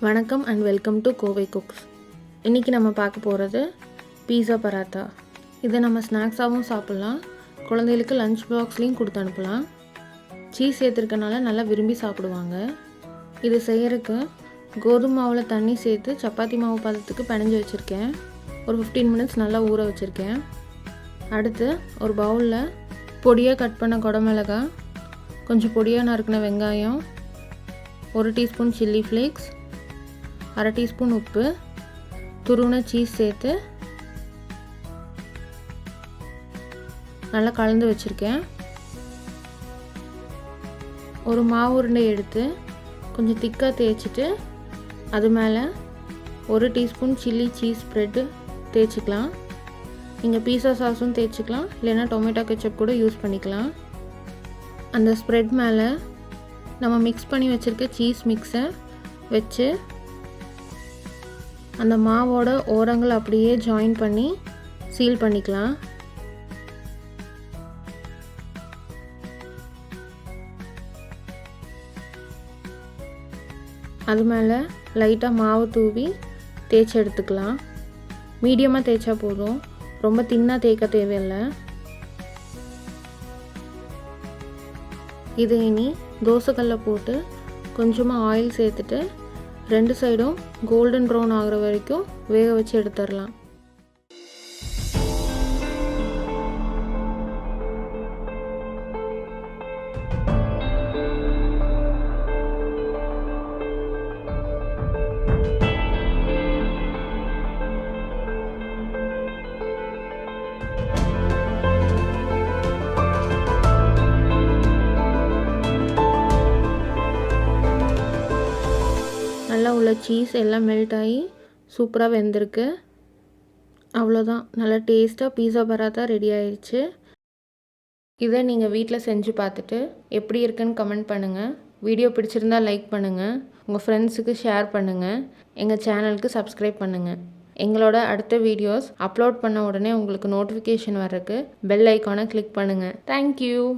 வணக்கம் and welcome to Kovai cooks. இன்றைக்கி நம்ம பார்க்க போகிறது பீஸா பராத்தா. இதை நம்ம ஸ்நாக்ஸாகவும் சாப்பிட்லாம், குழந்தைகளுக்கு லஞ்ச் பாக்ஸ்லேயும் கொடுத்து அனுப்பலாம். சீஸ் சேர்த்துருக்கனால நல்லா விரும்பி சாப்பிடுவாங்க. இது செய்கிறதுக்கு கோதுமை மாவில் தண்ணி சேர்த்து சப்பாத்தி மாவு பதத்துக்கு பிணைஞ்சு வச்சுருக்கேன். ஒரு 15 மினிட்ஸ் நல்லா ஊற வச்சுருக்கேன். அடுத்து ஒரு பவுலில் பொடியாக கட் பண்ண குடமிளகாய், கொஞ்சம் பொடியாக நறுக்கின வெங்காயம், 1 டீஸ்பூன் சில்லி ஃப்ளேக்ஸ், 1/2 டீஸ்பூன் உப்பு, துருவின சீஸ் சேர்த்து நல்லா கலந்து வச்சுருக்கேன். ஒரு மாவு உருண்டை எடுத்து கொஞ்சம் திக்காக தேய்ச்சிட்டு அது மேலே 1 டீஸ்பூன் சில்லி சீஸ் ஸ்ப்ரெட்டு தேய்ச்சிக்கலாம். நீங்கள் பீஸா சாஸும் தேய்ச்சிக்கலாம், இல்லைன்னா டொமேட்டோ கெச்சப் கூட யூஸ் பண்ணிக்கலாம். அந்த ஸ்ப்ரெட் மேலே நம்ம மிக்ஸ் பண்ணி வச்சுருக்க சீஸ் மிக்ஸை வச்சு அந்த மாவோட ஓரங்கள் அப்படியே ஜாயின் பண்ணி சீல் பண்ணிக்கலாம். அது மேலே லைட்டாக மாவு தூவி தேய்ச்சி எடுத்துக்கலாம். மீடியமாக தேய்ச்சா போதும், ரொம்ப தின்னாக தேய்க்க தேவையில்லை. இது இனி தோசைக்கல்ல போட்டு கொஞ்சமாக ஆயில் சேர்த்துட்டு 2 சைடும் கோல்டன் ப்ரௌன் ஆகிற வரைக்கும் வேக வச்சு எடுத்துடலாம். நல்லா உள்ள சீஸ் எல்லாம் மெல்ட் ஆகி சூப்பராக வெந்திருக்கு. அவ்வளோதான், நல்லா டேஸ்ட்டாக பீஸா பராத்தா ரெடி ஆயிடுச்சு. இதை நீங்கள் வீட்டில் செஞ்சு பார்த்துட்டு எப்படி இருக்குன்னு கமெண்ட் பண்ணுங்கள். வீடியோ பிடிச்சிருந்தால் லைக் பண்ணுங்கள், உங்கள் ஃப்ரெண்ட்ஸுக்கு ஷேர் பண்ணுங்கள், எங்கள் சேனலுக்கு சப்ஸ்கிரைப் பண்ணுங்கள். எங்களோட அடுத்த வீடியோஸ் அப்லோட் பண்ண உடனே உங்களுக்கு நோட்டிஃபிகேஷன் வர்றதுக்கு பெல் ஐக்கானை கிளிக் பண்ணுங்கள். தேங்க்யூ.